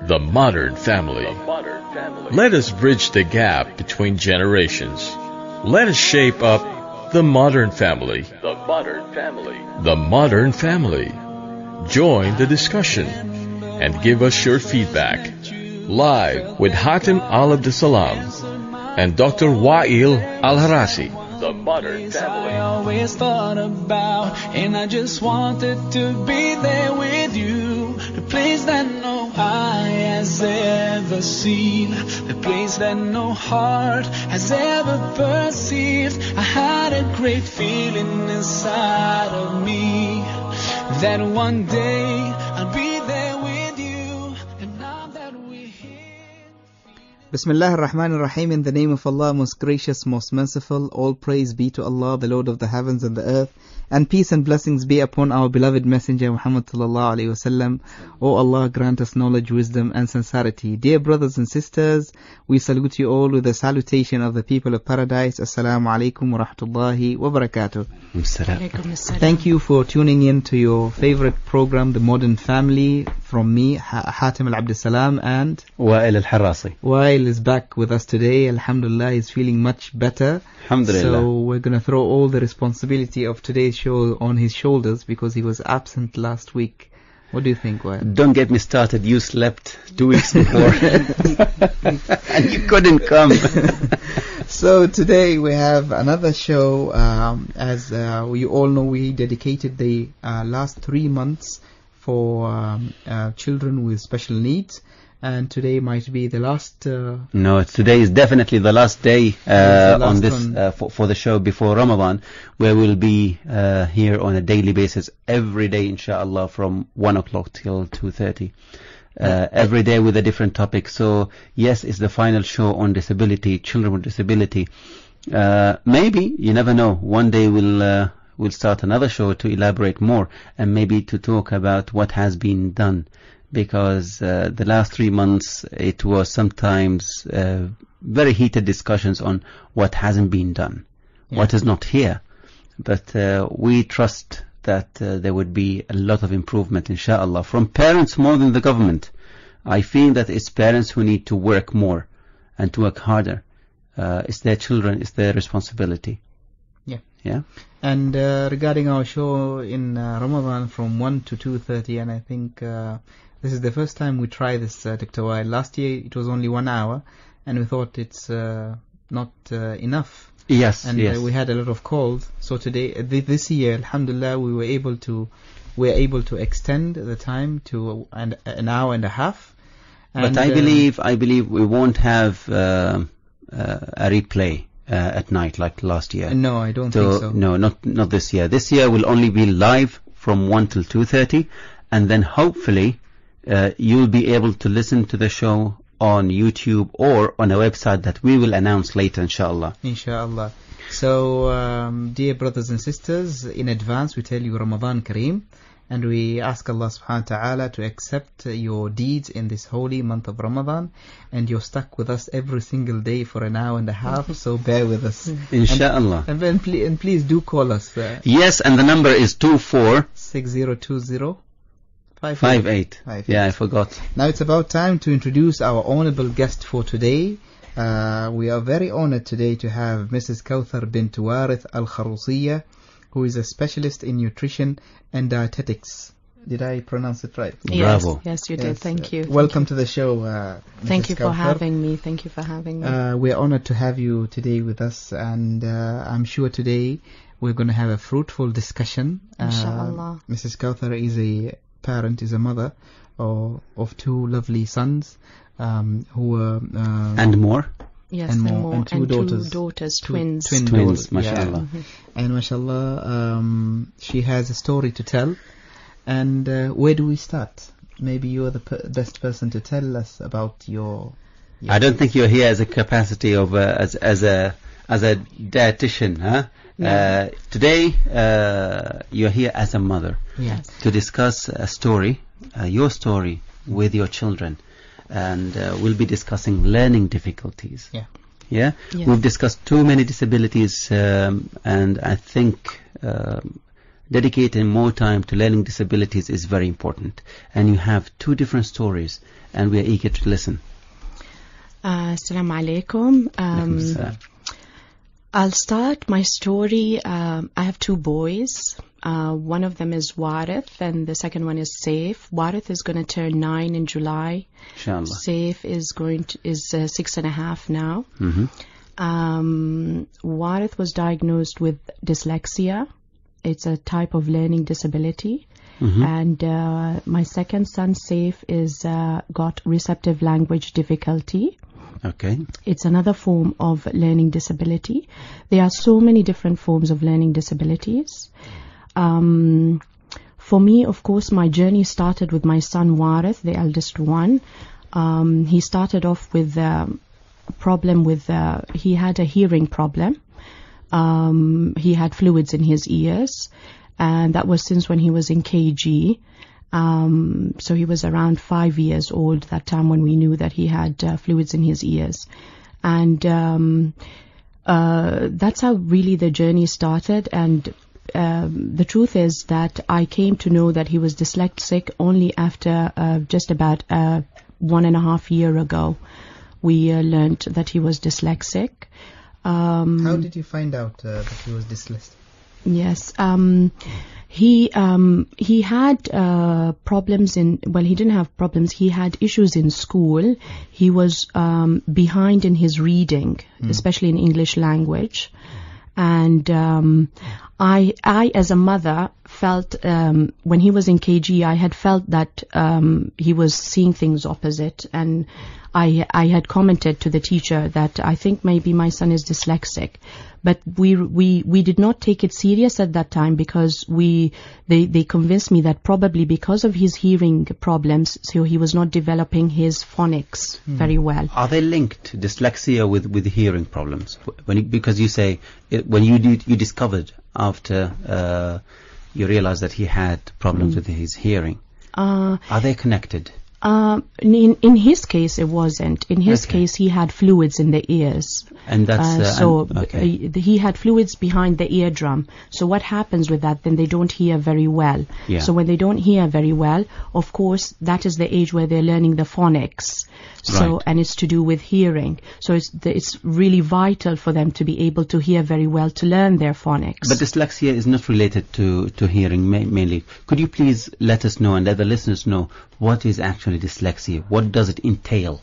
The modern family. Let us bridge the gap between generations. Let us shape up the modern family. The modern family. Join the discussion and give us your feedback. Live with Hatem Al-Abdussalam and Dr. Wa'il Al-Harasi. The modern family. I always thought about, and I just wanted to be there with you. The place that no eye has ever seen, the place that no heart has ever perceived. I had a great feeling inside of me that one day I'll be there with you. And now that we're here. Bismillah ar-Rahman ar-Rahim. In the name of Allah, most gracious, most merciful. All praise be to Allah, the Lord of the heavens and the earth. And peace and blessings be upon our beloved Messenger Muhammad sallallahu alaihi wasallam. O Allah, grant us knowledge, wisdom and sincerity. Dear brothers and sisters, we salute you all with the salutation of the people of paradise. Assalamu alaikum wa rahmatullahi wa barakatuh. Thank you for tuning in to your favorite program, The Modern Family, from me, Hatem Al-Abdussalam, and Wa'il Al-Harasi. Wa'il is back with us today. Alhamdulillah, he's feeling much better. Alhamdulillah. So we're going to throw all the responsibility of today's show on his shoulders because he was absent last week. What do you think, Wa'il? Don't get me started. You slept 2 weeks before and you couldn't come. So today we have another show. As you all know, we dedicated the last 3 months for children with special needs. And today might be the last... No, today is definitely the last day on this for the show before Ramadan, where we'll be here on a daily basis, every day, inshallah, from 1 o'clock till 2:30. Every day with a different topic. So, yes, it's the final show on disability, children with disability. Maybe, you never know, one day we'll start another show to elaborate more and maybe to talk about what has been done. Because the last 3 months, it was sometimes very heated discussions on what hasn't been done, what is not here. But we trust that there would be a lot of improvement, inshallah, from parents more than the government. I feel that it's parents who need to work more and to work harder. It's their children, it's their responsibility. Yeah. And regarding our show in Ramadan from 1 to 2:30, and I think... this is the first time we try this, Dr. Wa'il. Last year it was only 1 hour, and we thought it's not enough. Yes, and we had a lot of calls. So today, this year, alhamdulillah, we were able to extend the time to an hour and a half. And but I believe we won't have a replay at night like last year. No, I don't think so. No, not this year. This year will only be live from 1 till 2:30, and then hopefully you'll be able to listen to the show on YouTube or on a website that we will announce later, inshallah. Inshallah. So, dear brothers and sisters, in advance we tell you Ramadan Kareem, and we ask Allah subhanahu wa ta'ala to accept your deeds in this holy month of Ramadan, and you're stuck with us every single day for an hour and a half, so bear with us. Inshallah. And please do call us. Yes, and the number is 246020 58. Yeah, I forgot. Now it's about time to introduce our honorable guest for today. We are very honored today to have Mrs. Kawthar bint Warith Al-Kharusiyya, who is a specialist in nutrition and dietetics. Did I pronounce it right? Bravo. Yes, you did. Thank you. Welcome to the show, Thank you Kawthar. for having me. Thank you for having me. We're honored to have you today with us, and I'm sure today we're going to have a fruitful discussion. Inshallah. Mrs. Kawthar is a parent, is a mother of 2 lovely sons who were... and more? Yes, and more. And 2 daughters. 2 daughters, twins. Twins, mashallah. Yeah. And mashallah, she has a story to tell. And where do we start? Maybe you're the best person to tell us about your... I don't think you're here as a capacity of as a dietitian, huh? No. Today you're here as a mother, Yes. to discuss a story, your story with your children, and we'll be discussing learning difficulties. Yeah. Yeah? Yes. We've discussed too many disabilities, and I think dedicating more time to learning disabilities is very important. And you have two different stories, and we are eager to listen. Assalamu alaikum. I'll start my story. I have two boys. One of them is Warith, and the second one is Saif. Warith is going to turn 9 in July. Inshallah. Saif is 6.5 now. Warith was diagnosed with dyslexia. It's a type of learning disability. And my second son, Saif, is got receptive language difficulty. Okay. It's another form of learning disability. There are so many different forms of learning disabilities. For me, of course, my journey started with my son Warith, the eldest one. He started off with a problem with, he had a hearing problem. He had fluids in his ears, and that was since when he was in KG. So he was around 5 years old that time when we knew that he had fluids in his ears. And that's how really the journey started. And the truth is that I came to know that he was dyslexic only after just about 1.5 years ago. We learned that he was dyslexic. How did you find out that he was dyslexic? Yes. He had problems in, well, he didn't have problems. He had issues in school. He was behind in his reading, especially in English language. And I as a mother felt, when he was in KG, I had felt that he was seeing things opposite. And I had commented to the teacher that I think maybe my son is dyslexic. But we did not take it serious at that time because they convinced me that probably because of his hearing problems, so he was not developing his phonics very well. Are they linked, dyslexia with hearing problems? Because you say when you discovered after you realized that he had problems with his hearing, are they connected? In his case, it wasn't. In his case, he had fluids in the ears. And that's he had fluids behind the eardrum. So what happens with that? Then they don't hear very well. Yeah. So when they don't hear very well, of course, that is the age where they're learning the phonics. So, and it's to do with hearing. So it's really vital for them to be able to hear very well to learn their phonics. But dyslexia is not related to hearing mainly. Could you please let us know and let the listeners know what is actually dyslexia? What does it entail?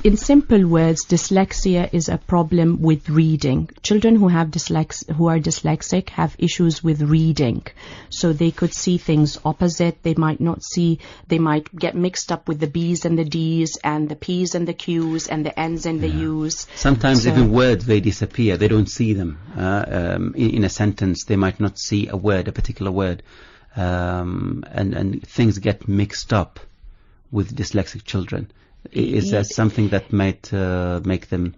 In simple words, dyslexia is a problem with reading. Children who are dyslexic have issues with reading. So they could see things opposite. They might not see, they might get mixed up with the B's and the D's and the P's and the Q's and the N's and the U's. Sometimes even words, they disappear. They don't see them. In a sentence, they might not see a word, a particular word. And things get mixed up with dyslexic children. Is that something that might make them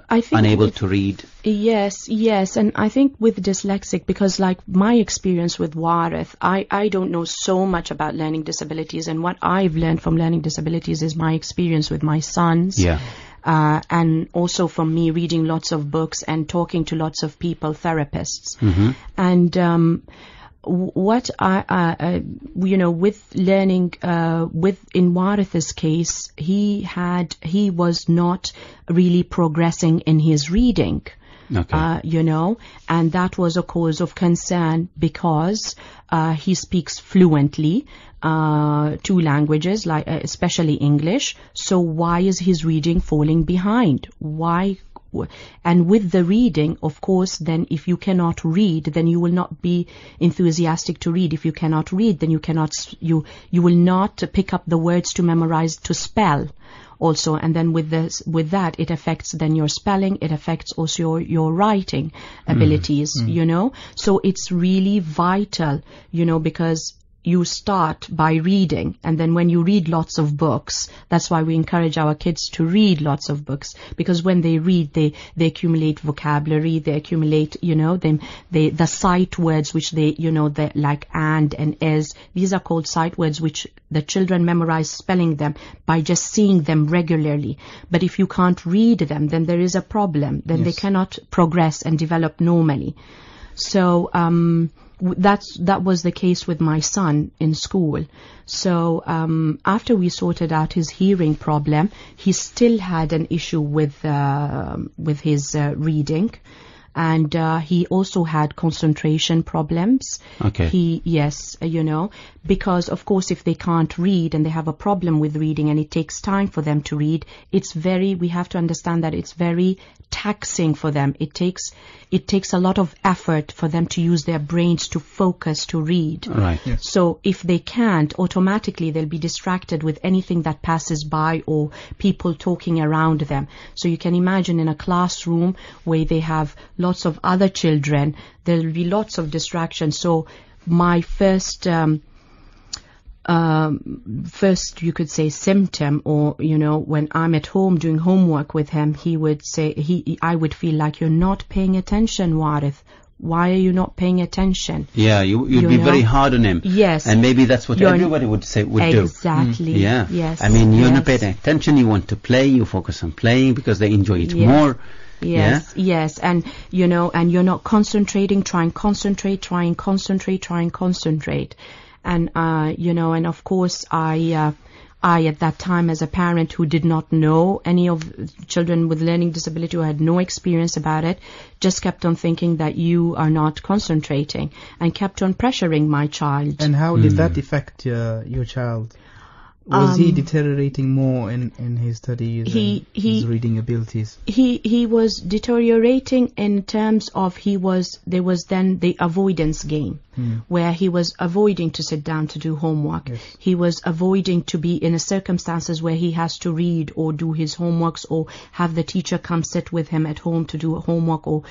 unable to read? Yes, and I think with dyslexic, because like my experience with Warith, I don't know so much about learning disabilities, and what I've learned from learning disabilities is my experience with my sons. Yeah. And also from me reading lots of books and talking to lots of people, therapists. And what with learning, in Warith's case, he was not really progressing in his reading. And that was a cause of concern because he speaks fluently 2 languages, like especially English. So why is his reading falling behind? Why? And with the reading, of course, then if you cannot read, then you will not be enthusiastic to read. If you cannot read, then you will not pick up the words to memorize, to spell also. And then with that, it affects then your spelling. It affects also your writing abilities, So it's really vital, because you start by reading, and then when you read lots of books, that's why we encourage our kids to read lots of books, because when they read, they accumulate vocabulary, they accumulate, the sight words, which they, like and is. These are called sight words, which the children memorize spelling them by just seeing them regularly. But if you can't read them, then there is a problem. Then they cannot progress and develop normally. So, that was the case with my son in school. So after we sorted out his hearing problem, he still had an issue with his reading. And he also had concentration problems. Okay. Yes, because of course if they can't read and they have a problem with reading and it takes time for them to read, we have to understand that it's very taxing for them. It takes a lot of effort for them to use their brains to focus to read. Right. Yes. So if they can't, automatically they'll be distracted with anything that passes by or people talking around them. So you can imagine in a classroom where they have lots of other children, there'll be lots of distractions. So my first you could say symptom, or when I'm at home doing homework with him, he would say I would feel like, you're not paying attention, Warith. Why are you not paying attention? Yeah, you'd be very hard on him. Yes. And maybe that's what everybody would do. Exactly. Yeah. Yes. I mean, you're not paying attention, you want to play, you focus on playing because they enjoy it more. Yes, yes, and and you're not concentrating, try and concentrate. And and of course I at that time, as a parent who did not know any of children with learning disability, who had no experience about it, just kept on thinking that you are not concentrating and kept on pressuring my child. And how did that affect your child? Was he deteriorating more in his studies and his reading abilities? He was deteriorating in terms of there was then the avoidance game, where he was avoiding to sit down to do homework. Yes. He was avoiding to be in circumstances where he has to read or do his homeworks or have the teacher come sit with him at home to do homework.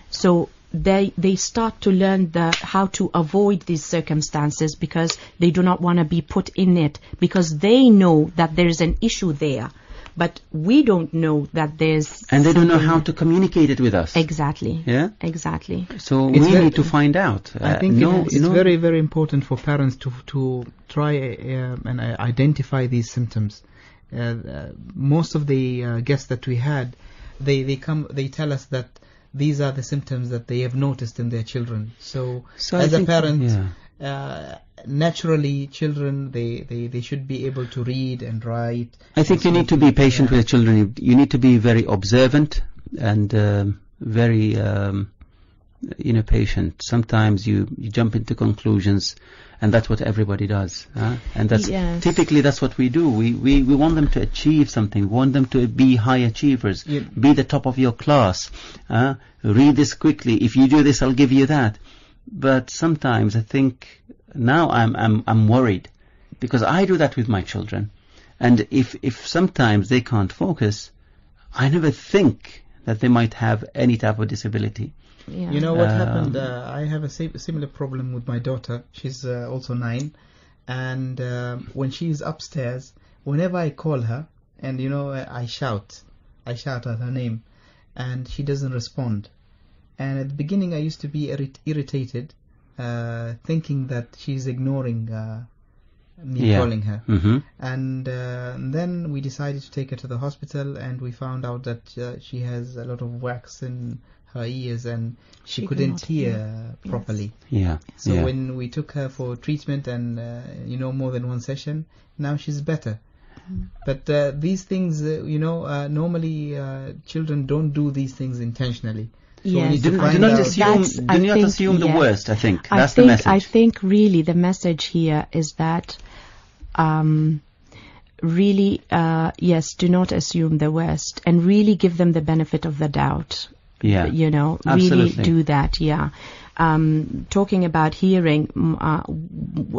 So they start to learn how to avoid these circumstances because they do not want to be put in it, because they know that there is an issue there, but we don't know that there's and they don't know how to communicate it with us. Exactly. Yeah, exactly. So we need to find out. I think it's very, very important for parents to try and identify these symptoms. Most of the guests that we had, they tell us that these are the symptoms that they have noticed in their children. So as a parent, naturally children, they should be able to read and write. I think you need to be patient with children. You need to be very observant and very patient. Sometimes you jump into conclusions, and that's what everybody does, and that's typically that's what we do. We want them to achieve something. We want them to be high achievers, be the top of your class. Read this quickly. If you do this, I'll give you that. But sometimes I think now I'm worried, because I do that with my children, and if sometimes they can't focus, I never think that they might have any type of disability. Yeah. You know what happened? I have a similar problem with my daughter. She's also 9, and when she's upstairs, whenever I call her, and I shout at her name, and she doesn't respond. And at the beginning, I used to be irritated, thinking that she's ignoring me calling her. Mm-hmm. And then we decided to take her to the hospital, and we found out that she has a lot of wax in her ears and she couldn't hear properly. Yeah. So when we took her for treatment and more than one session, now she's better. But these things, normally children don't do these things intentionally. So we need to do find not out. assume the worst. I think that's the message. I think really the message here is that really do not assume the worst, and really give them the benefit of the doubt. Yeah, really do that. Yeah. Talking about hearing,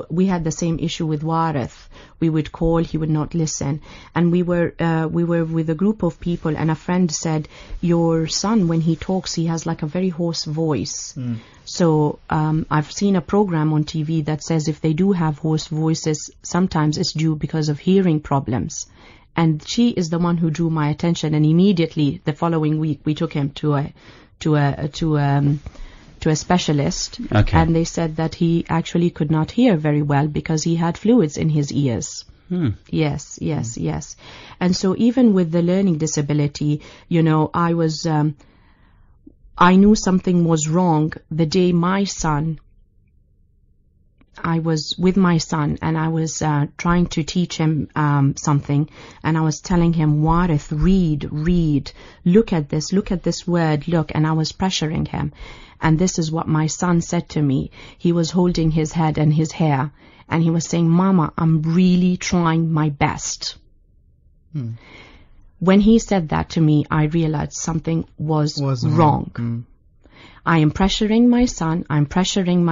we had the same issue with Warith. We would call, he would not listen, and we were with a group of people, and a friend said, "Your son, when he talks, he has like a very hoarse voice." So I've seen a program on TV that says if they do have hoarse voices, sometimes it's due because of hearing problems. And she is the one who drew my attention, and immediately the following week we took him to a specialist, and they said that he actually could not hear very well because he had fluids in his ears. Yes. And so even with the learning disability, I knew something was wrong the day my son I was with my son, and I was trying to teach him something, and I was telling him, Warith, read, look at this word, look, and I was pressuring him. And this is what my son said to me. He was holding his head and his hair, and he was saying, Mama, I'm really trying my best. When he said that to me, I realized something was wrong. I am pressuring my son, I'm pressuring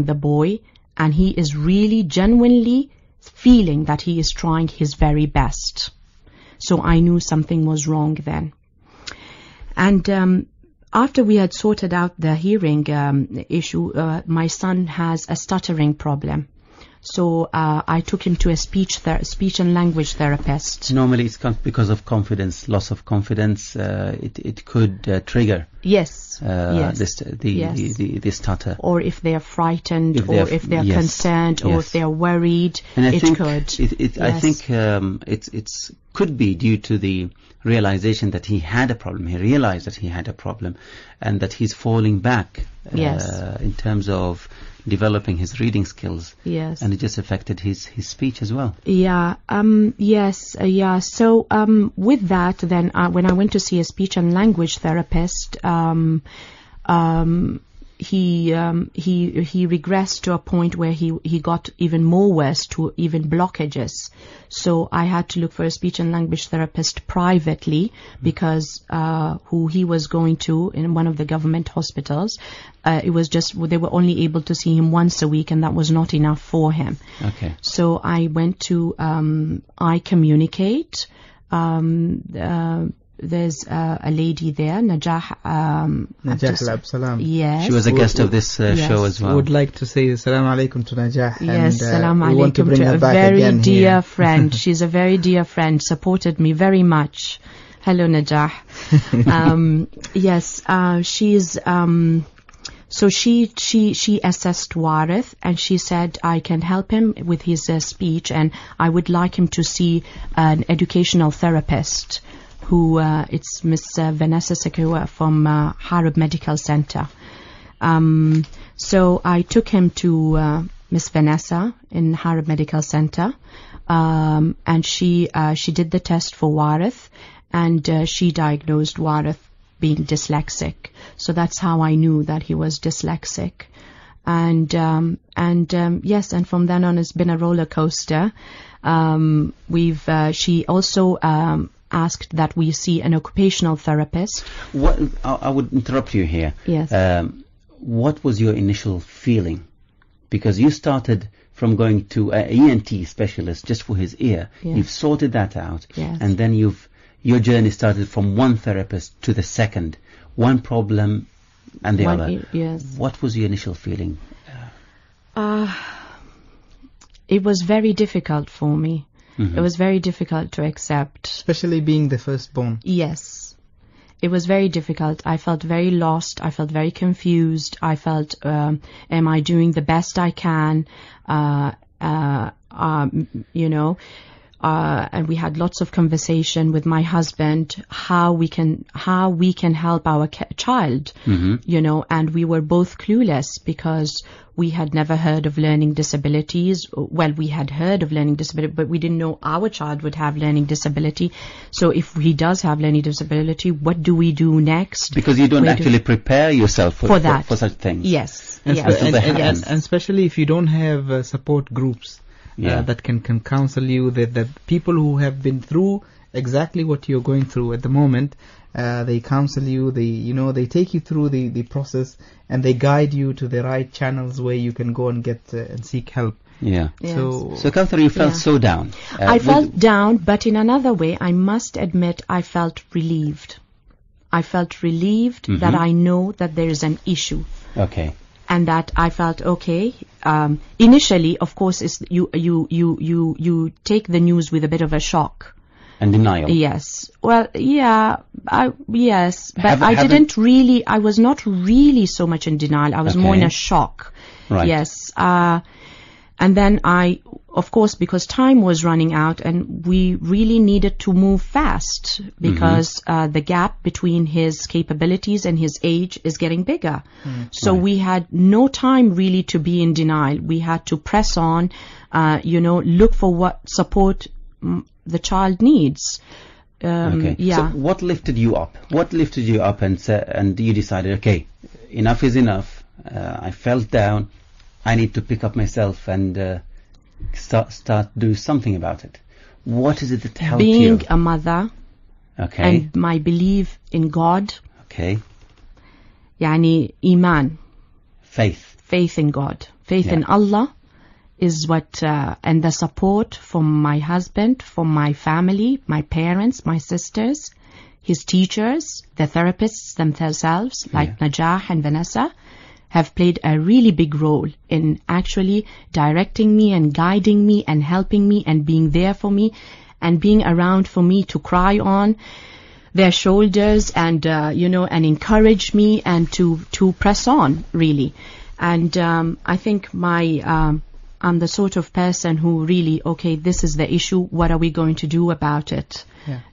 the boy, and he is really genuinely feeling that he is trying his very best. So I knew something was wrong then. And after we had sorted out the hearing issue, my son has a stuttering problem. So I took him to a speech and language therapist. Normally it's because of confidence, loss of confidence. It could trigger. Yes. The stutter. Or if they are frightened, if they are concerned, or if they are worried, and I think could. I think it's could be due to the realization that he had a problem. He realized that he had a problem, and that he's falling back in terms of developing his reading skills. Yes. And it just affected his speech as well. Yeah. So with that, then when I went to see a speech and language therapist, he regressed to a point where he got even more worse, to even blockages. So I had to look for a speech and language therapist privately, because who he was going to in one of the government hospitals, it was just they were only able to see him once a week, and that was not enough for him. Okay. So I went to I Communicate. There's a lady there, Najah Al-Absalam. Yes. She was a guest of this show as well. Would like to say Assalamu alaikum to Najah. Yes, Assalamu alaikum we want to bring her a back very again dear here. friend. She's a very dear friend, supported me very much. Hello, Najah. Yes, she's so she assessed Warith, and she said I can help him with his speech, and I would like him to see an educational therapist who it's Miss Vanessa Sekua from Harab Medical Center. So I took him to Miss Vanessa in Harab Medical Center, and she did the test for Warith, and she diagnosed Warith being dyslexic. So that's how I knew that he was dyslexic. And yes, and from then on it's been a roller coaster. She also asked that we see an occupational therapist. I would interrupt you here. Yes. What was your initial feeling? Because you started from going to an ENT specialist just for his ear. Yes. You've sorted that out. Yes. And then your journey started from one therapist to the second. One problem and the other. Yes. What was your initial feeling? It was very difficult for me. Mm-hmm. It was very difficult to accept. Especially being the firstborn. Yes. It was very difficult. I felt very lost. I felt very confused. I felt, am I doing the best I can? And we had lots of conversation with my husband, how we can help our child, and we were both clueless because we had never heard of learning disabilities. Well, we had heard of learning disability, but we didn't know our child would have learning disability. So if he does have learning disability, what do we do next? Because you don't actually prepare yourself for that. For such things. Yes. And, yes. And especially if you don't have support groups. That can counsel you, that people who have been through exactly what you're going through at the moment, they counsel you, they take you through the process, and they guide you to the right channels where you can go and get and seek help. Yeah. Yes. So Kauthar, you felt so down. I felt down, but in another way, I must admit, I felt relieved. I felt relieved that I know that there is an issue. Okay. And that I felt okay. Initially, of course, you take the news with a bit of a shock and denial. Yes. Well, yeah. Yes, but I was not really so much in denial. I was more in a shock. Right. Yes. And then I of course, because time was running out and we really needed to move fast because the gap between his capabilities and his age is getting bigger. So we had no time really to be in denial. We had to press on, look for what support the child needs. So what lifted you up? What lifted you up and you decided, okay, enough is enough. I felt down. I need to pick up myself and start do something about it. What is it that helped you? Being a mother. Okay. And my belief in God. Okay. Yani iman. Faith in God. Faith in Allah is what, and the support from my husband, from my family, my parents, my sisters, his teachers, the therapists themselves, like Najah and Vanessa, have played a really big role in actually directing me and guiding me and helping me and being there for me and being around for me to cry on their shoulders and, and encourage me and to press on, really. And I think I'm the sort of person who really, okay, this is the issue. What are we going to do about it?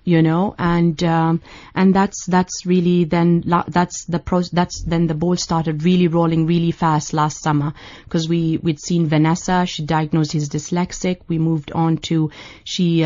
And that's really then then the ball started really rolling really fast last summer because we'd seen Vanessa. She diagnosed he's dyslexic. We moved on to she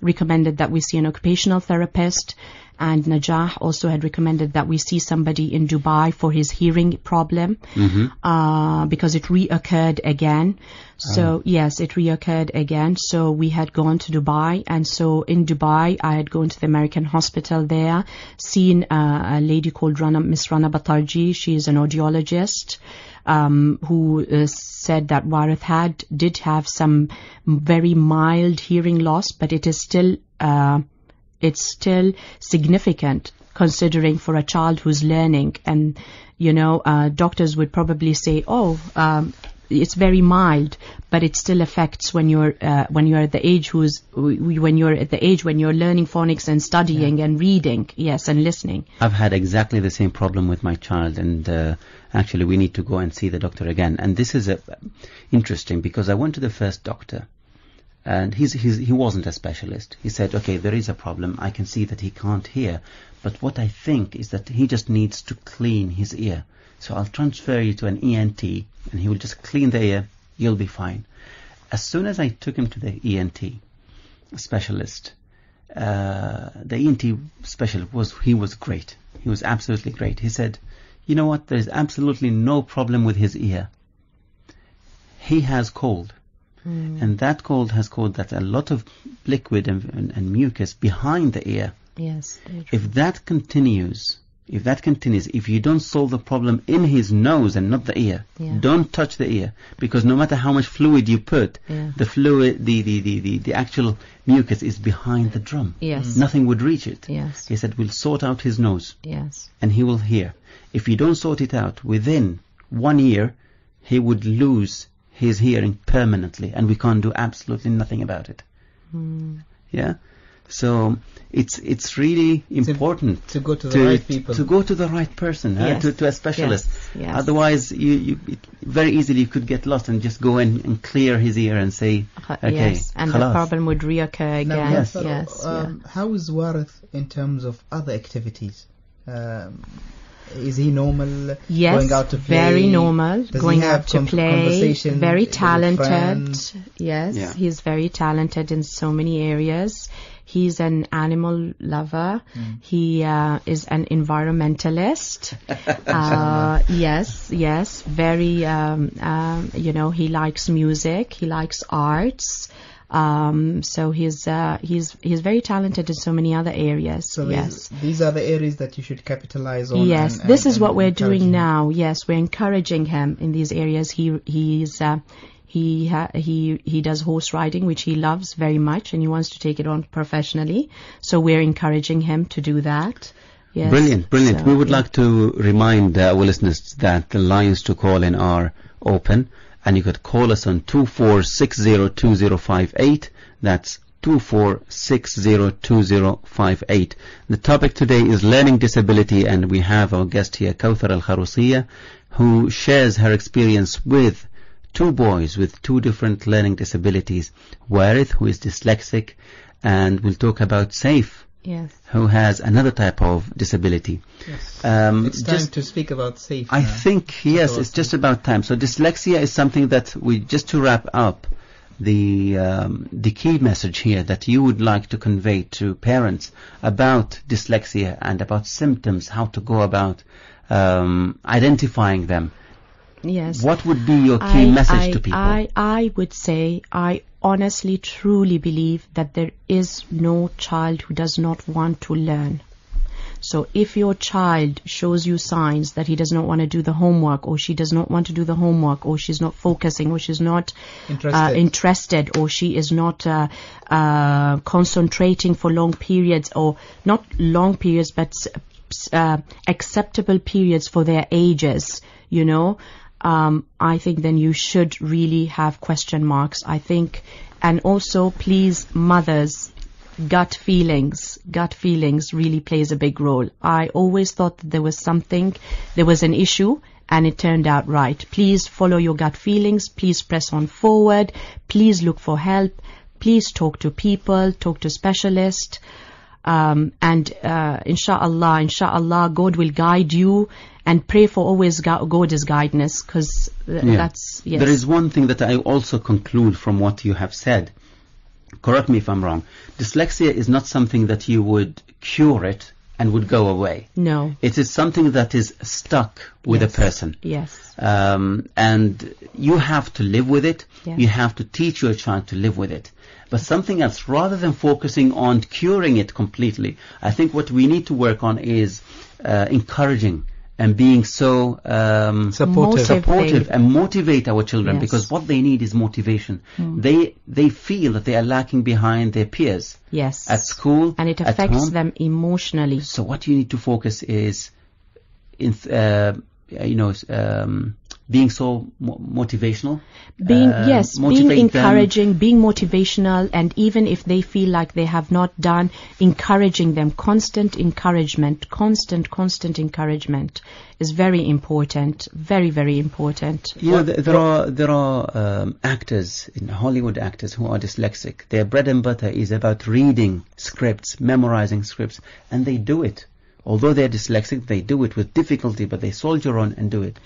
recommended that we see an occupational therapist. And Najah also had recommended that we see somebody in Dubai for his hearing problem because it reoccurred again. So yes, it reoccurred again. So we had gone to Dubai, and so in Dubai I had gone to the American hospital there, seen a lady called Miss Rana Batarji. She is an audiologist who said that Warith did have some very mild hearing loss, but it is still it's still significant considering for a child who's learning. And, doctors would probably say, it's very mild, but it still affects when you're at the age when you're learning phonics and studying and reading, and listening. I've had exactly the same problem with my child, and actually we need to go and see the doctor again. And this is interesting because I went to the first doctor. And he wasn't a specialist. He said, okay, there is a problem. I can see that he can't hear. But what I think is that he just needs to clean his ear. So I'll transfer you to an ENT, and he will just clean the ear. You'll be fine. As soon as I took him to the ENT specialist, the ENT specialist was great. He was absolutely great. He said, you know what? There is absolutely no problem with his ear. He has cold. And that cold has caused that a lot of liquid and mucus behind the ear. Yes. If that continues, if you don't solve the problem in his nose and not the ear, don't touch the ear, because no matter how much fluid you put, the fluid, the actual mucus is behind the drum. Yes. Nothing would reach it. Yes. He said, we'll sort out his nose. Yes. And he will hear. If you don't sort it out, within 1 year, he would lose his hearing permanently, and we can't do absolutely nothing about it. So it's really important to go to the right people, to go to the right person, to a specialist. Yes. Otherwise very easily you could get lost and just go in and clear his ear and say, okay, and the problem would reoccur again. How is Warith in terms of other activities? Is he normal? Yes, going out to play? Very normal. Does going he have out to play. Very talented. Yes, he's very talented in so many areas. He's an animal lover. He is an environmentalist. Yes. Very. He likes music. He likes arts. So he's very talented in so many other areas. So these are the areas that you should capitalize on. Yes, this is what we're doing now. Yes, we're encouraging him in these areas. He does horse riding, which he loves very much, and he wants to take it on professionally. So we're encouraging him to do that. Yes. Brilliant. So, we would like to remind our listeners that the lines to call in are open. And you could call us on 24602058. That's 24602058. The topic today is learning disability, and we have our guest here, Kawthar Al-Kharusiya, who shares her experience with two boys with two different learning disabilities. Warith, who is dyslexic, and we'll talk about Saif, Yes. who has another type of disability. Yes. It's time to speak about Saif. I think, yes, it's just about time. So dyslexia is something that just to wrap up, the key message here that you would like to convey to parents about dyslexia and about symptoms, how to go about identifying them. Yes. What would be your key message to people? I would say, I honestly, truly believe that there is no child who does not want to learn. So if your child shows you signs that he does not want to do the homework, or she does not want to do the homework, or she's not focusing, or she's not interested, or she is not concentrating for long periods, or not long periods, but acceptable periods for their ages, I think then you should really have question marks, I think. And also, please, mothers, gut feelings really plays a big role. I always thought that there was an issue, and it turned out right. Please follow your gut feelings. Please press on forward. Please look for help. Please talk to people, talk to specialists. And inshallah, God will guide you, and pray for always God's guidance, because that's, yes. There is one thing that I also conclude from what you have said. Correct me if I'm wrong. Dyslexia is not something that you would cure it and would go away. No. It is something that is stuck with a person. Yes. And you have to live with it. Yes. You have to teach your child to live with it. But something else, rather than focusing on curing it completely, I think what we need to work on is encouraging and being so supportive and motivate our children, yes. because what they need is motivation. They feel that they are lacking behind their peers. Yes. At school, and it at affects home. them emotionally. So what you need to focus is being so motivational. Being encouraging, them. being motivational, and even if they feel like they have not done, encouraging them. Constant encouragement is very important. Very, very important. There are actors, Hollywood actors, who are dyslexic. Their bread and butter is about reading scripts, memorizing scripts, and they do it. Although they're dyslexic, they do it with difficulty, but they soldier on and do it.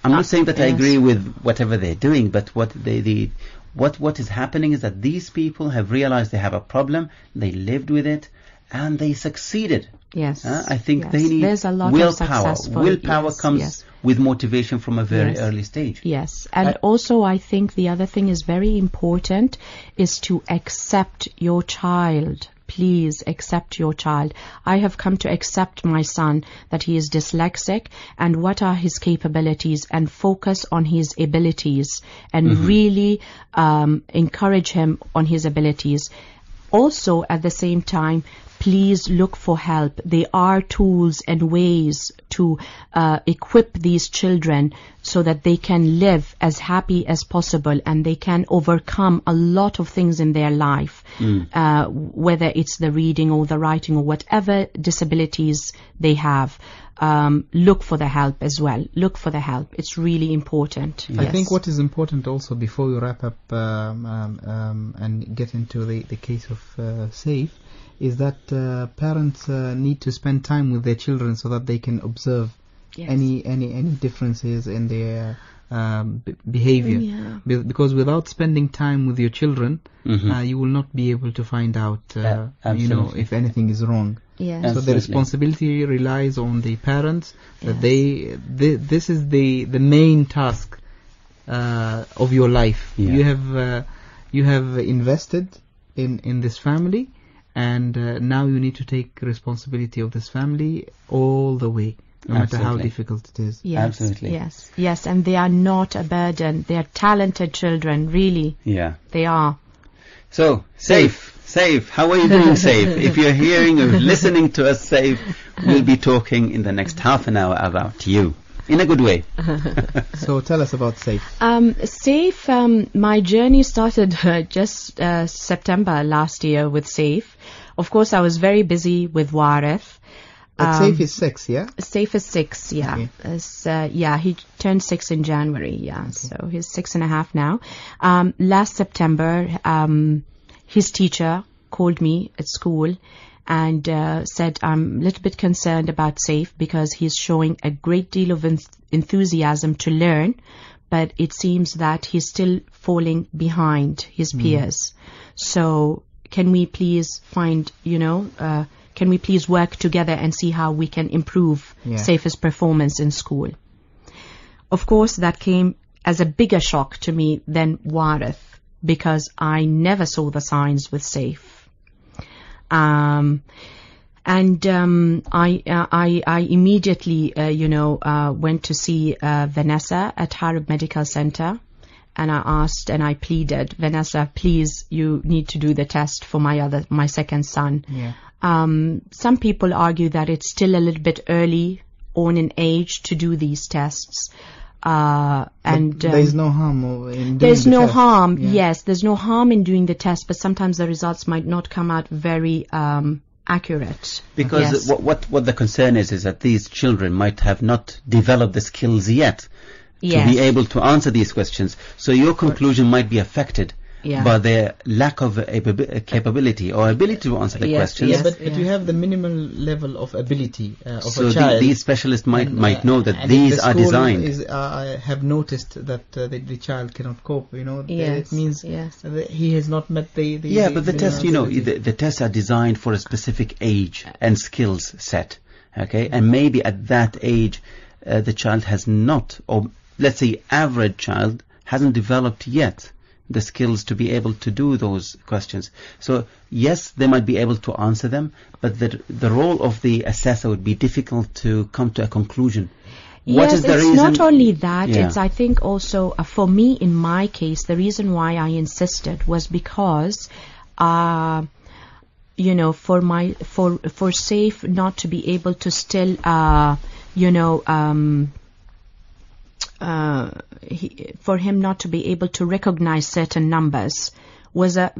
I'm not saying that I agree with whatever they're doing, but what is happening is that these people have realized they have a problem, they lived with it, and they succeeded. Yes. I think they need There's a lot willpower. Of Willpower comes with motivation from a very early stage. Yes. And also I think the other thing is very important is to accept your child. Please accept your child. I have come to accept my son, that he is dyslexic, and what are his capabilities, and focus on his abilities, and really encourage him on his abilities. Also, at the same time, please look for help. There are tools and ways to equip these children so that they can live as happy as possible, and they can overcome a lot of things in their life, whether it's the reading or the writing or whatever disabilities they have. Look for the help as well. Look for the help. It's really important. I think what is important also, before we wrap up and get into the case of Saif, is that parents need to spend time with their children so that they can observe any differences in their behavior. Because without spending time with your children, you will not be able to find out if anything is wrong. Yes. So the responsibility relies on the parents, that this is the main task of your life. You have invested in this family, and now you need to take responsibility of this family all the way, no matter how difficult it is. Yes, absolutely. Yes, and they are not a burden. They are talented children, really. Yeah. They are. So, Saif, how are you doing, Saif? If you're hearing or listening to us, Saif, we'll be talking in the next half an hour about you. In a good way. So tell us about Saif. Saif, my journey started just September last year with Saif. Of course, I was very busy with Warith. But Saif is 6, yeah? Saif is 6, yeah. Okay. He turned 6 in January, yeah. Okay. So he's 6.5 now. Last September, his teacher called me at school and said, I'm a little bit concerned about Saif because he's showing a great deal of enthusiasm to learn, but it seems that he's still falling behind his peers. So can we please find, can we please work together and see how we can improve Saif's performance in school? Of course, that came as a bigger shock to me than Warith, because I never saw the signs with Saif. I immediately, went to see Vanessa at Harib Medical Center, and I asked and I pleaded, Vanessa, please, you need to do the test for my second son. Yeah. Some people argue that it's still a little bit early on in age to do these tests. And there's no harm in doing there's the no test. harm. Yeah. Yes, there's no harm in doing the test, but sometimes the results might not come out very accurate. Because what the concern is that these children might have not developed the skills yet to be able to answer these questions. So your conclusion might be affected by their lack of capability or ability to answer the questions. Yeah, but you have the minimal level of ability of so a child. These specialists might know that these are designed. Have noticed that the child cannot cope. Yes, it means that he has not met the but the test, the tests are designed for a specific age and skills set. Okay, and maybe at that age, the child has not, or let's say average child hasn't developed yet the skills to be able to do those questions. So yes, they might be able to answer them, but the role of the assessor would be difficult to come to a conclusion. What is the reason? It's not only that, it's I think also for me in my case, the reason why I insisted was because for Saif not to be able to still for him not to be able to recognize certain numbers was a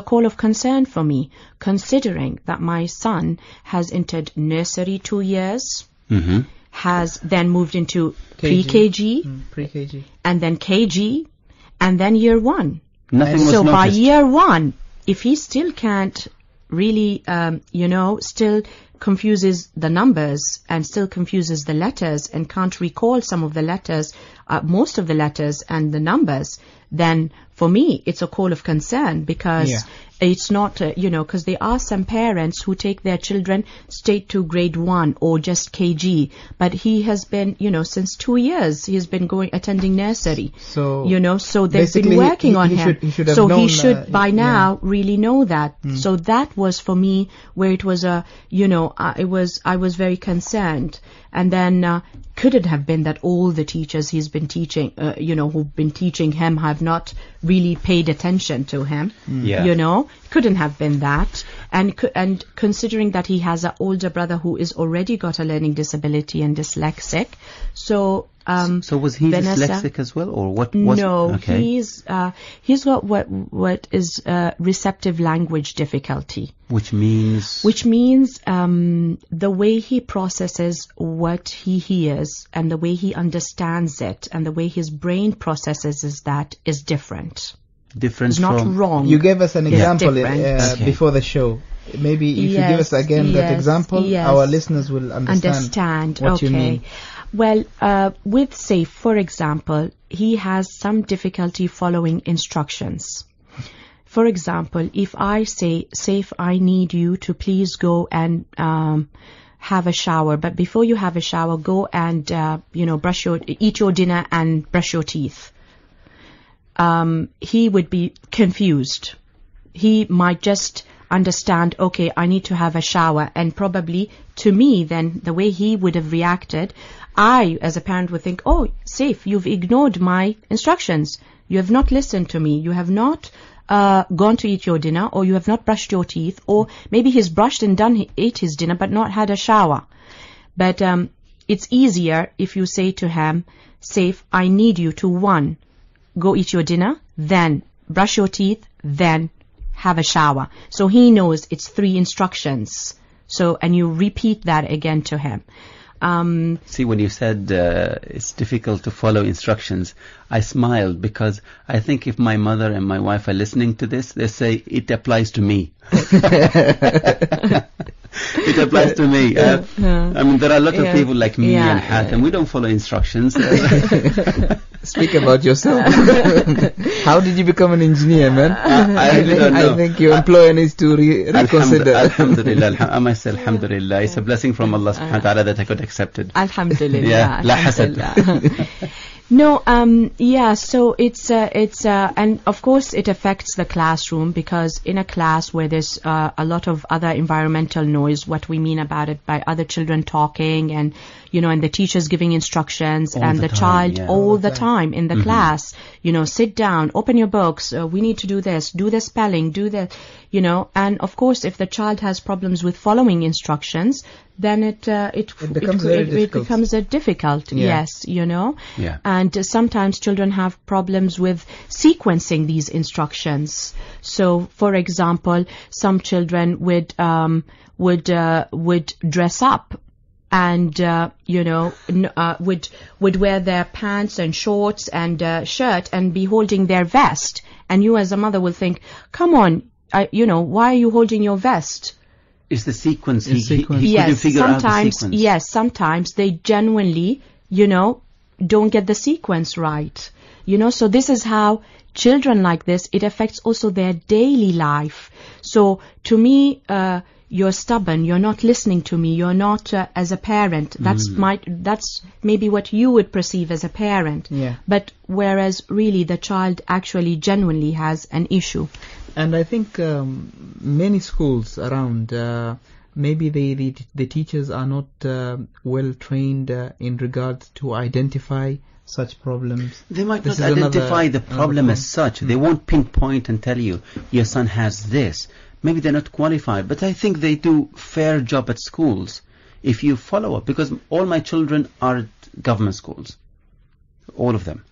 call of concern for me, considering that my son has entered nursery 2 years, has then moved into pre-KG, and then KG, and then year 1. So by year 1, if he still can't really, still confuses the numbers and still confuses the letters and can't recall some of the letters, most of the letters and the numbers, then for me it's a call of concern, because it's not, because there are some parents who take their children straight to grade 1 or just KG, but he has been, since 2 years he's been attending nursery. So, so they've been working on him. He should by now really know that. So that was for me where it was I was very concerned. And then could it have been that all the teachers he's been teaching, who've been teaching him have not really paid attention to him? Couldn't have been that. And considering that he has an older brother who is already got a learning disability and dyslexic, so was he Vanessa, dyslexic as well, or what? No, he's got what is receptive language difficulty, which means the way he processes what he hears and the way he understands it and the way his brain processes that is different. It's not wrong. You gave us an example before the show. Maybe if you give us again that example, our listeners will understand what you mean. Well, with Saif, for example, he has some difficulty following instructions. For example, if I say, Saif, I need you to please go and have a shower, but before you have a shower, go and eat your dinner and brush your teeth. He would be confused. He might just understand, okay, I need to have a shower, and probably to me then the way he would have reacted, I as a parent would think, oh, Saif, you've ignored my instructions, you have not listened to me, you have not gone to eat your dinner, or you have not brushed your teeth, or maybe he's brushed and ate his dinner but not had a shower. But it's easier if you say to him, Saif, I need you to 1, go eat your dinner, then brush your teeth, then have a shower. So he knows it's 3 instructions So, and you repeat that again to him. See, when you said it's difficult to follow instructions, I smiled because I think if my mother and my wife are listening to this, they say it applies to me. It applies to me. I mean, there are a lot of people like me and Hatem. We don't follow instructions. Speak about yourself. How did you become an engineer, man? I think your employer needs to reconsider. Alhamdulillah. I must say alhamdulillah. It's a blessing from Allah subhanahu wa ta'ala that I could accept it. Alhamdulillah. Yeah, la hasad. No, so it's and of course it affects the classroom, because in a class where there's a lot of other environmental noise, what we mean about it by other children talking and, and the teachers giving instructions and the child all the time in the class, sit down, open your books, we need to do this, do the spelling, do the, and of course if the child has problems with following instructions, then it becomes difficult. Yes, and sometimes children have problems with sequencing these instructions. So, for example, some children would dress up and would wear their pants and shorts and shirt and be holding their vest, and you as a mother will think, come on, why are you holding your vest? It's the sequence. He yes, couldn't figure out the sequence. Yes, sometimes they genuinely, don't get the sequence right. So this is how children like this, it affects also their daily life. So to me, you're stubborn, you're not listening to me, you're not as a parent. That's maybe what you would perceive as a parent. Yeah. But whereas really the child actually genuinely has an issue. And I think many schools around, maybe the teachers are not well trained in regards to identify such problems. They might not identify the problem as such. They won't pinpoint and tell you, your son has this. Maybe they're not qualified, but I think they do fair job at schools if you follow up, because all my children are at government schools, all of them.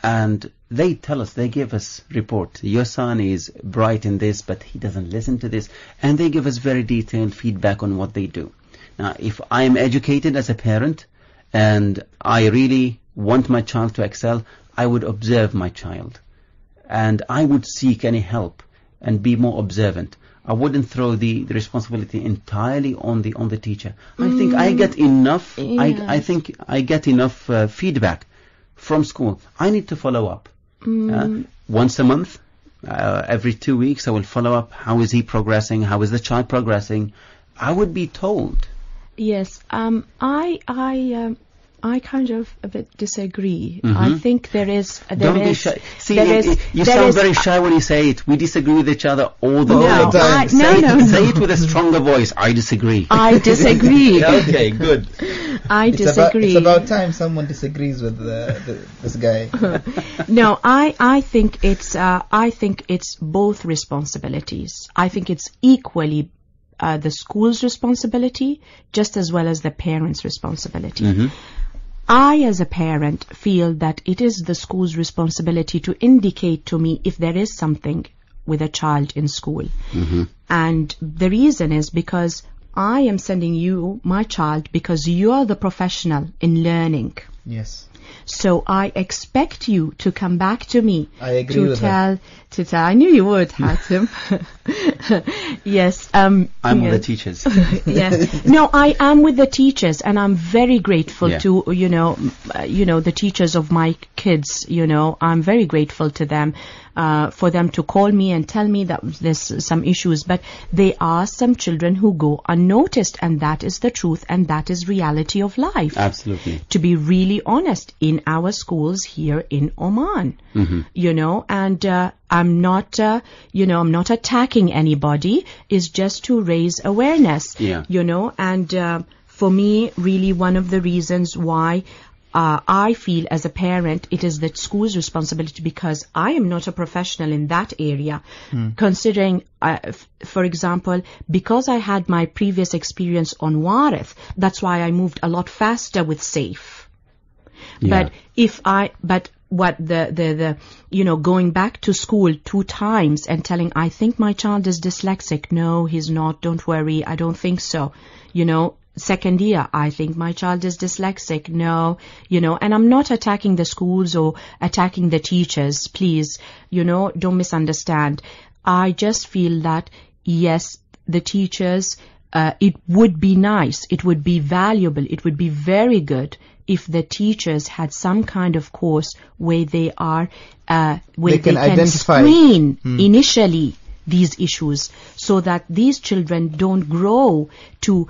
And they tell us, they give us report, your son is bright in this, but he doesn't listen to this. And they give us very detailed feedback on what they do. Now, if I am educated as a parent and I really want my child to excel, I would observe my child. And I would seek any help and be more observant. I wouldn't throw the responsibility entirely on the teacher. I think I get enough, I think I get enough feedback from school. I need to follow up. Once a month, every 2 weeks, I will follow up. How is he progressing? How is the child progressing? I would be told. Yes, I kind of a bit disagree. I think there is. Don't be shy. See, you sound very shy when you say it. We disagree with each other all the time. Say it with a stronger voice. I disagree. I disagree. Okay, good. I disagree. It's about time someone disagrees with this guy. No, I think it's both responsibilities. I think it's equally the school's responsibility just as well as the parents' responsibility. I, as a parent, feel that it is the school's responsibility to indicate to me if there is something with a child in school. And the reason is because I am sending you, my child, because you are the professional in learning. Yes. So I expect you to come back to me. I agree with that. To tell. I knew you would, Hatem. Yes. I'm with the teachers. Yes. No, I am with the teachers, and I'm very grateful to the teachers of my kids. I'm very grateful to them. For them to call me and tell me that there's some issues, but there are some children who go unnoticed, and that is the truth, and that is reality of life. Absolutely. To be really honest, in our schools here in Oman, and I'm not, I'm not attacking anybody. It's just to raise awareness, and for me, really one of the reasons why I feel as a parent it is the school's responsibility, because I am not a professional in that area. Considering, for example, because I had my previous experience on Warith, that's why I moved a lot faster with SAFE. But going back to school 2 times and telling, I think my child is dyslexic. No, he's not. Don't worry. I don't think so. Second year, I think my child is dyslexic. No, and I'm not attacking the schools or attacking the teachers. Please, don't misunderstand. I just feel that, yes, the teachers, it would be nice, it would be valuable, it would be very good if the teachers had some kind of course where they are, where they can screen initially these issues, so that these children don't grow to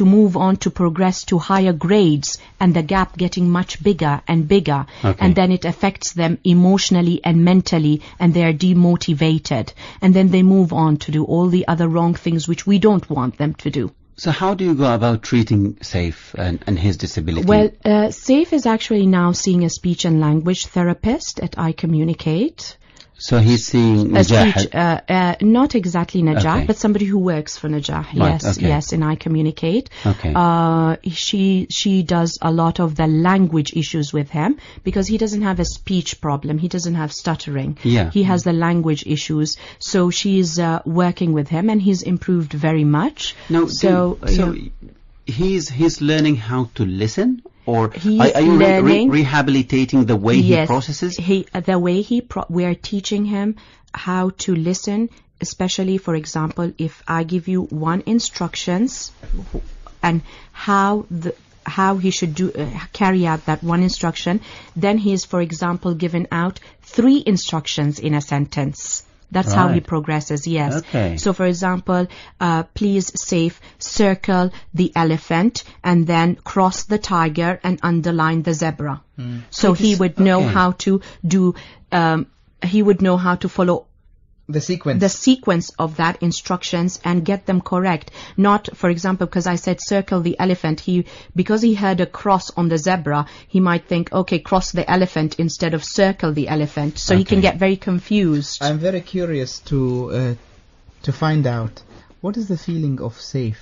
move on, to progress to higher grades, and the gap getting much bigger and bigger, and then it affects them emotionally and mentally, and they are demotivated, and then they move on to do all the other wrong things which we don't want them to do. So how do you go about treating Saif and his disability? Well, Saif is actually now seeing a speech and language therapist at iCommunicate. So he's seeing Najah? Not exactly Najah, but somebody who works for Najah. Right, yes, and iCommunicate. She does a lot of the language issues with him, because he doesn't have a speech problem. He doesn't have stuttering. Yeah. He has the language issues. So she's working with him, and he's improved very much. No, so he's learning how to listen? Or are you rehabilitating the way he processes? We are teaching him how to listen, especially, for example, if I give you one instructions and how he should carry out that one instruction, then he is, for example, given out 3 instructions in a sentence. That's how he progresses, yes. Okay. So, for example, please, Saif, circle the elephant and then cross the tiger and underline the zebra. So he would know how to do, he would know how to follow the sequence of that instructions and get them correct. Not, for example, because I said circle the elephant, because he heard a cross on the zebra, he might think, okay, cross the elephant instead of circle the elephant. So he can get very confused. I'm very curious to find out, what is the feeling of Saif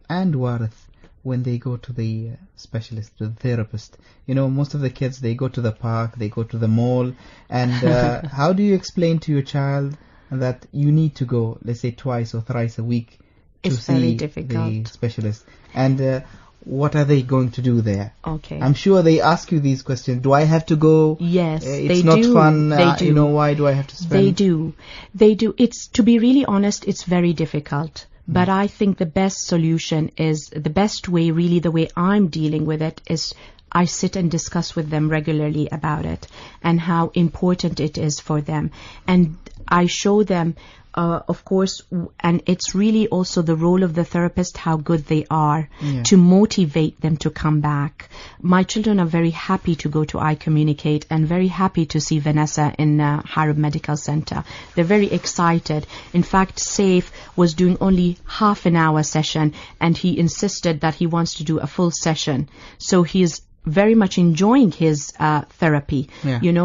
and Warith when they go to the specialist, to the therapist? Most of the kids, they go to the park, they go to the mall, and how do you explain to your child that you need to go, let's say, twice or thrice a week to see the specialist? And what are they going to do there? Okay. I'm sure they ask you these questions. Do I have to go? Yes, it's not fun. They do. Why do I have to spend? They do. It's, to be really honest, it's very difficult. But I think the best solution is, the best way, really the way I'm dealing with it, is I sit and discuss with them regularly about it and how important it is for them. And I show them, of course, and it's really also the role of the therapist, how good they are to motivate them to come back. My children are very happy to go to iCommunicate and very happy to see Vanessa in Harab Medical Center. They're very excited. In fact, Saif was doing only half an hour session, and he insisted that he wants to do a full session. So he's very much enjoying his therapy,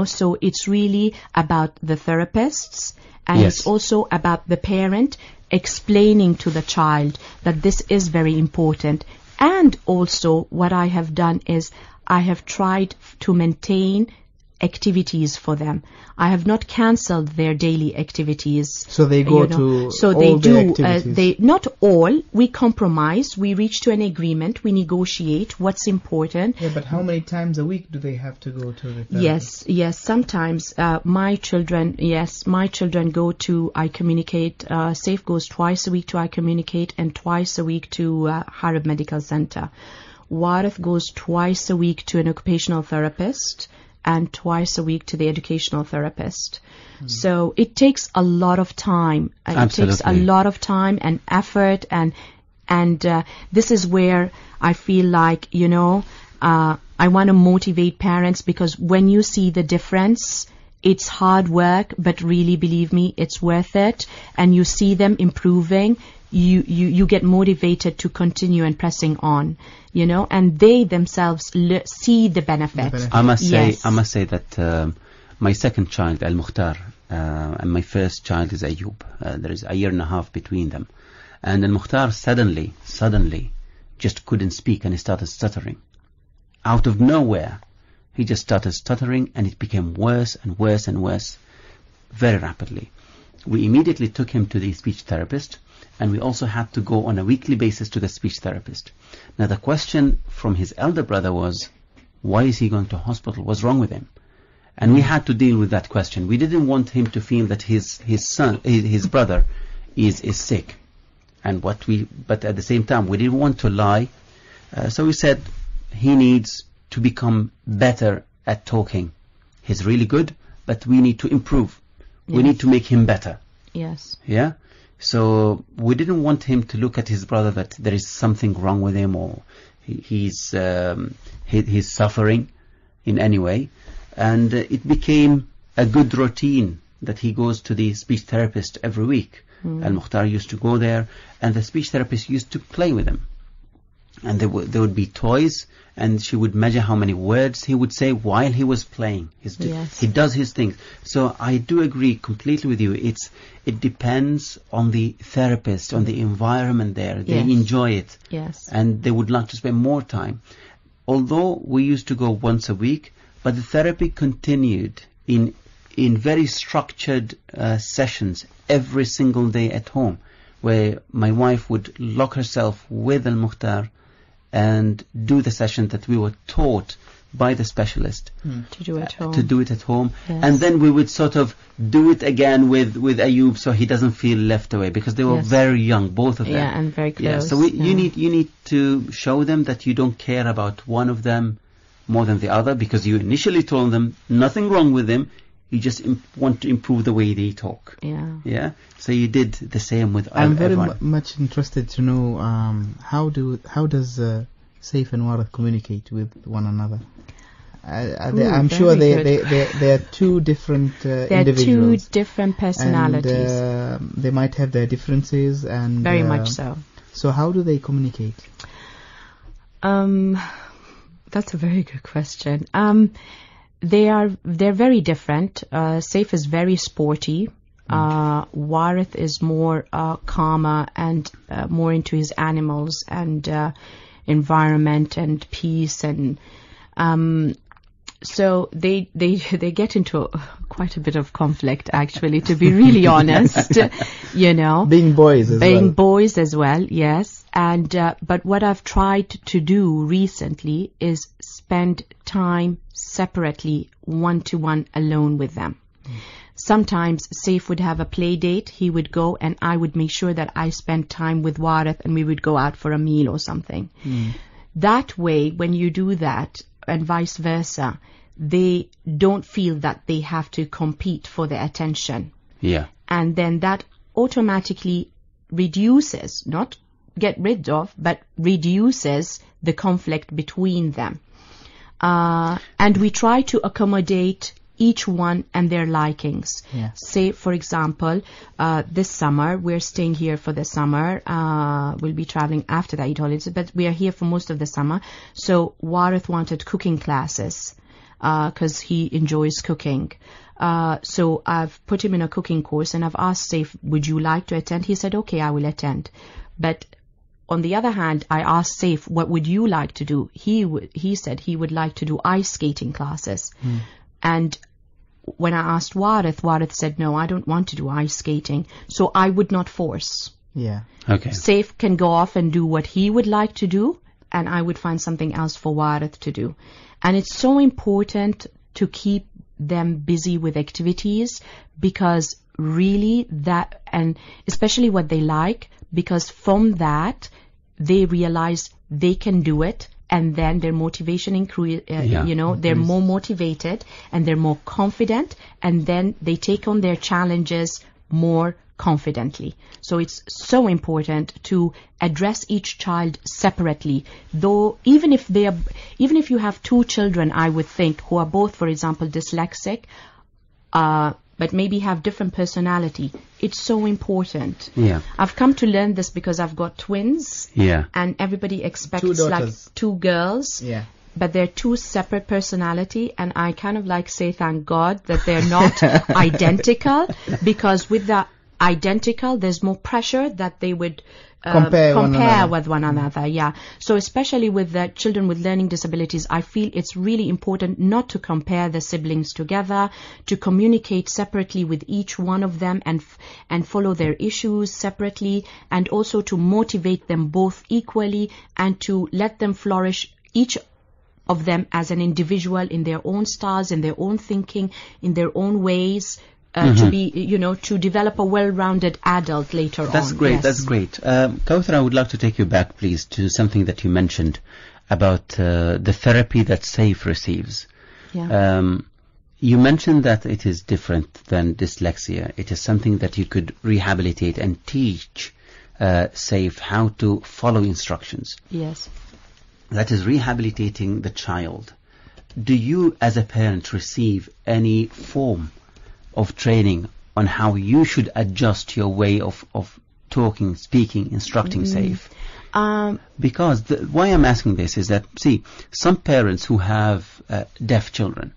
so it's really about the therapists, and it's also about the parent explaining to the child that this is very important. And also what I have done is I have tried to maintain activities for them. I have not cancelled their daily activities. So they go to so all they the do. activities. They not all. We compromise. We reach to an agreement. We negotiate what's important. Yeah, but how many times a week do they have to go to the therapist? Yes. Sometimes my children go to iCommunicate. Saif goes twice a week to iCommunicate and twice a week to Harab Medical Center. Warith goes twice a week to an occupational therapist and twice a week to the educational therapist. So it takes a lot of time. It takes a lot of time and effort, and this is where I feel like, I want to motivate parents, because when you see the difference, it's hard work, but really, believe me, it's worth it. And you see them improving, you get motivated to continue and pressing on, and they themselves see the benefit. I must say that my second child, Al-Mukhtar, and my first child is Ayub. There is a year and a half between them. And Al-Mukhtar suddenly just couldn't speak, and he started stuttering. Out of nowhere, he just started stuttering, and it became worse and worse and worse very rapidly. We immediately took him to the speech therapist, and we also had to go on a weekly basis to the speech therapist. Now the question from his elder brother was, why is he going to hospital? What's wrong with him? And we had to deal with that question. We didn't want him to feel that his brother is sick. But at the same time, we didn't want to lie. So we said he needs to become better at talking. He's really good, but we need to improve. Yes. We need to make him better. Yes. Yeah? So we didn't want him to look at his brother that there is something wrong with him, or he's suffering in any way. And it became a good routine that he goes to the speech therapist every week. Al-Mukhtar used to go there, and the speech therapist used to play with him. And there would be toys, and she would measure how many words he would say while he was playing. Yes. He does his things. So I do agree completely with you. It depends on the therapist, on the environment there. They enjoy it. Yes. And they would like to spend more time. Although we used to go once a week, but the therapy continued in very structured sessions every single day at home, where my wife would lock herself with Al-Mukhtar and do the session that we were taught by the specialist to do at home. Yes. And then we would sort of do it again with Ayub, so he doesn't feel left away, because they were very young, both of them. Yeah, and very close. Yeah, so you need to show them that you don't care about one of them more than the other, because you initially told them nothing wrong with him. You just want to improve the way they talk. Yeah. Yeah. So you did the same with I'm everyone. very much interested to know how does Saif and Warith communicate with one another? I'm sure they are two different individuals. They're two different personalities. And, they might have their differences, and very much so. So how do they communicate? That's a very good question. They're very different. Saif is very sporty. Warith is more calmer and more into his animals and environment and peace, and so they get into quite a bit of conflict, actually, to be really honest. Being boys as well. Yes. And but what I've tried to do recently is spend time separately, one-to-one, alone with them. Sometimes Saif would have a play date, he would go, and I would make sure that I spent time with Warith, and we would go out for a meal or something. That way, when you do that, and vice versa, they don't feel that they have to compete for their attention. Yeah. And then that automatically reduces, not get rid of, but reduces the conflict between them. And we try to accommodate each one and their likings. Yeah. Say, for example, this summer, we're staying here for the summer. We'll be traveling after the Eid holidays, but we are here for most of the summer. So Warith wanted cooking classes because he enjoys cooking. So I've put him in a cooking course, and I've asked Saif, would you like to attend? He said, okay, I will attend. But on the other hand, I asked Saif, what would you like to do? He said he would like to do ice skating classes. And when I asked Warith said, no, I don't want to do ice skating. So I would not force. Yeah. Okay. Saif can go off and do what he would like to do, and I would find something else for Warith to do. And it's so important to keep them busy with activities, because really that, and especially what they like, because from that they realize they can do it, and then their motivation they're more motivated and they're more confident, and then they take on their challenges more confidently. So it's so important to address each child separately. Though even if you have two children, I would think, who are both, for example, dyslexic, but maybe have different personality, it's so important. Yeah. I've come to learn this because I've got twins. Yeah. And everybody expects like two girls. Yeah. But they're two separate personality, and I kind of say thank God that they're not identical, because with identical, there's more pressure that they would compare with one another. Yeah. So especially with the children with learning disabilities, I feel it's really important not to compare the siblings together, to communicate separately with each one of them and follow their issues separately, and also to motivate them both equally and to let them flourish, each of them as an individual in their own styles, in their own thinking, in their own ways, to be, to develop a well-rounded adult later on. That's great. Yes. That's great. Kauthar, I would like to take you back, please, to something that you mentioned about the therapy that SAFE receives. Yeah. You mentioned that it is different than dyslexia. It is something that you could rehabilitate and teach SAFE how to follow instructions. Yes. That is rehabilitating the child. Do you, as a parent, receive any form of training on how you should adjust your way of talking, speaking, instructing SAFE? Because why I'm asking this is that, see, some parents who have deaf children,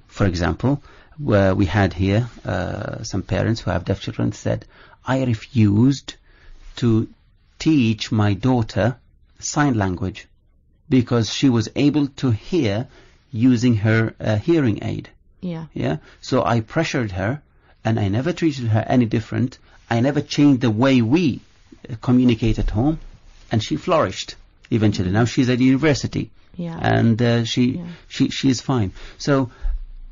for example, where we had here some parents who have deaf children said, I refused to teach my daughter sign language because she was able to hear using her hearing aid. So I pressured her, and I never treated her any different. I never changed the way we communicate at home, and she flourished eventually. Now she's at university, and she is fine. So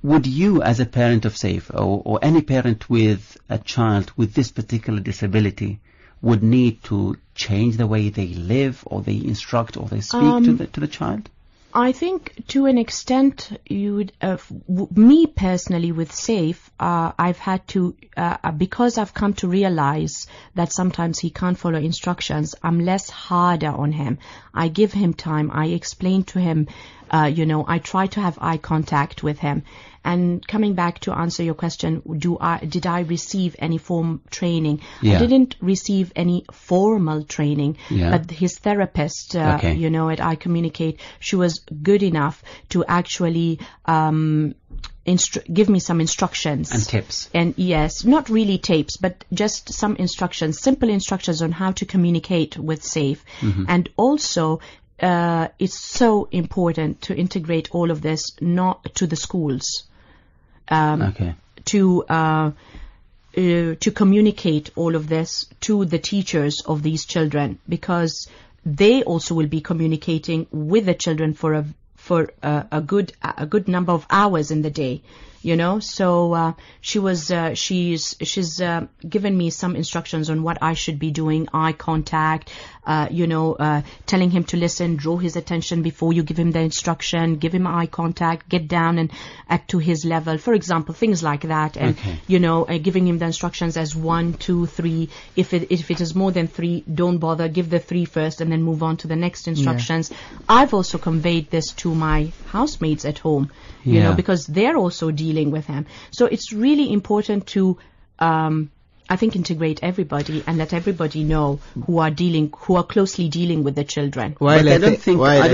would you, as a parent of SAFE, or any parent with a child with this particular disability, would need to change the way they live, or they instruct, or they speak to the child? I think to an extent you would, me personally with SAFE, I've had to, because I've come to realize that sometimes he can't follow instructions, I'm less harder on him. I give him time, I explain to him, I try to have eye contact with him. And coming back to answer your question, did I receive any form training? I didn't receive any formal training, but his therapist, at I Communicate, she was good enough to actually give me some instructions. And tips. And yes, not really tapes, but just some instructions, simple instructions on how to communicate with SAFE. And also, it's so important to integrate all of this not to the schools. To communicate all of this to the teachers of these children, because they also will be communicating with the children for a good number of hours in the day. So she's given me some instructions on what I should be doing, eye contact, telling him to listen, draw his attention before you give him the instruction, give him eye contact, get down and act to his level, for example, things like that. And, giving him the instructions as 1, 2, 3. If it is more than 3, don't bother, give the 3 first and then move on to the next instructions. I've also conveyed this to my housemates at home, because they're also dealing with him. So it's really important to, I think, integrate everybody and let everybody know who are closely dealing with the children. While I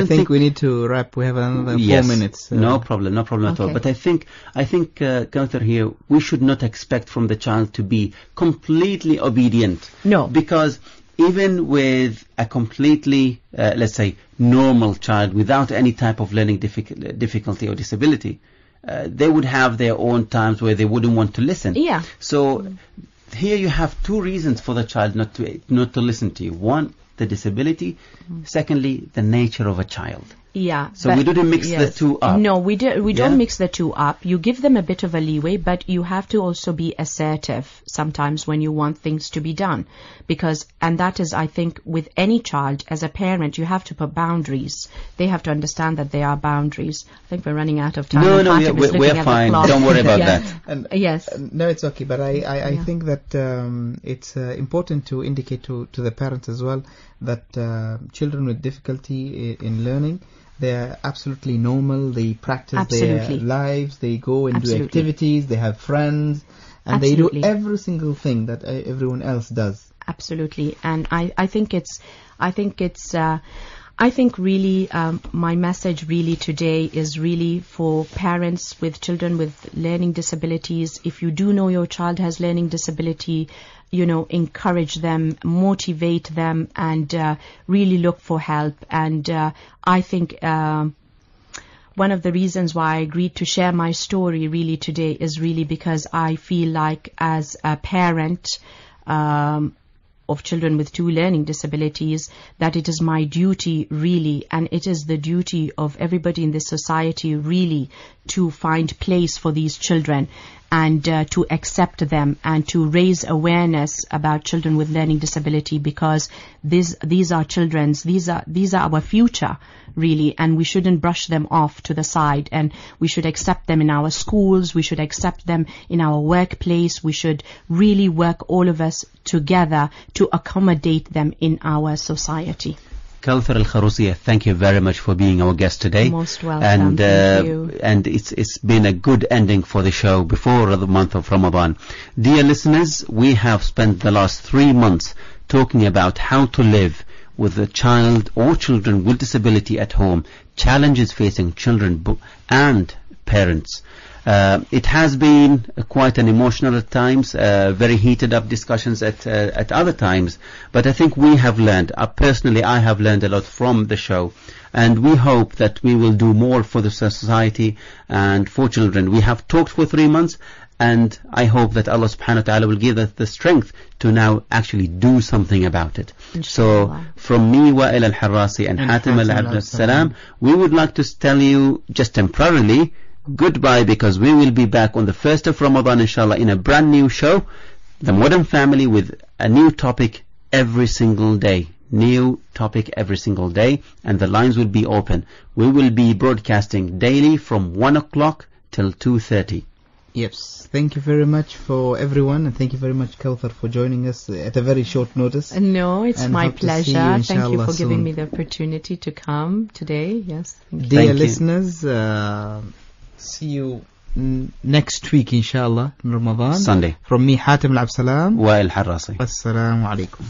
think we need to wrap. We have another 4 minutes. No problem at all. But I think, Kauthar, here, we should not expect from the child to be completely obedient. No. Because even with a completely, let's say, normal child without any type of learning difficulty or disability, they would have their own times where they wouldn't want to listen. Yeah. So here you have 2 reasons for the child not to listen to you. One, the disability. Secondly, the nature of a child. Yeah. So we didn't mix the 2 up. No, we don't mix the 2 up. You give them a bit of a leeway, but you have to also be assertive sometimes when you want things to be done. And that is, I think, with any child, as a parent, you have to put boundaries. They have to understand that there are boundaries. I think we're running out of time. No, we're fine. Don't worry about that. And no, it's okay. But I think that it's important to indicate to the parents as well that children with difficulty in learning, they are absolutely normal. They practice their lives. They go and do activities. They have friends, and they do every single thing that everyone else does. Absolutely. And I think it's I think really my message really today is really for parents with children with learning disabilities. If you do know your child has learning disability, encourage them, motivate them, and really look for help. And I think one of the reasons why I agreed to share my story really today is really because I feel like as a parent of children with 2 learning disabilities, that it is my duty really, and it is the duty of everybody in this society really, to find place for these children and to accept them and to raise awareness about children with learning disability, because these are children's, these are our future really, and we shouldn't brush them off to the side, and we should accept them in our schools, we should accept them in our workplace, we should really work all of us together to accommodate them in our society. Kawthar Al-Kharusiya, thank you very much for being our guest today. Most welcome. Thank you. And it's been a good ending for the show before the month of Ramadan. Dear listeners, we have spent the last 3 months talking about how to live with a child or children with disability at home, challenges facing children and parents. It has been quite an emotional at times, very heated up discussions at other times, but I think we have learned, personally I have learned a lot from the show, and we hope that we will do more for the society and for children. We have talked for 3 months, and I hope that Allah subhanahu wa ta'ala will give us the strength to now actually do something about it. So from me, Wa'il Al-Harrasi and Hatim Al-Salam, we would like to tell you just temporarily goodbye, because we will be back on the 1st of Ramadan inshallah in a brand new show, The Modern Family, with a new topic every single day. New topic every single day, and the lines will be open. We will be broadcasting daily from 1 o'clock till 2:30. Yes, thank you very much for everyone, and thank you very much, Kawthar, for joining us at a very short notice. No, it's and my pleasure. You, thank you for giving soon. me the opportunity to come today. Yes, thank you. Dear listeners, see you next week, inshallah, in Ramadan. Sunday. From me, Hatim Al-Salam. Wa'il Harrasi. Assalamu alaikum.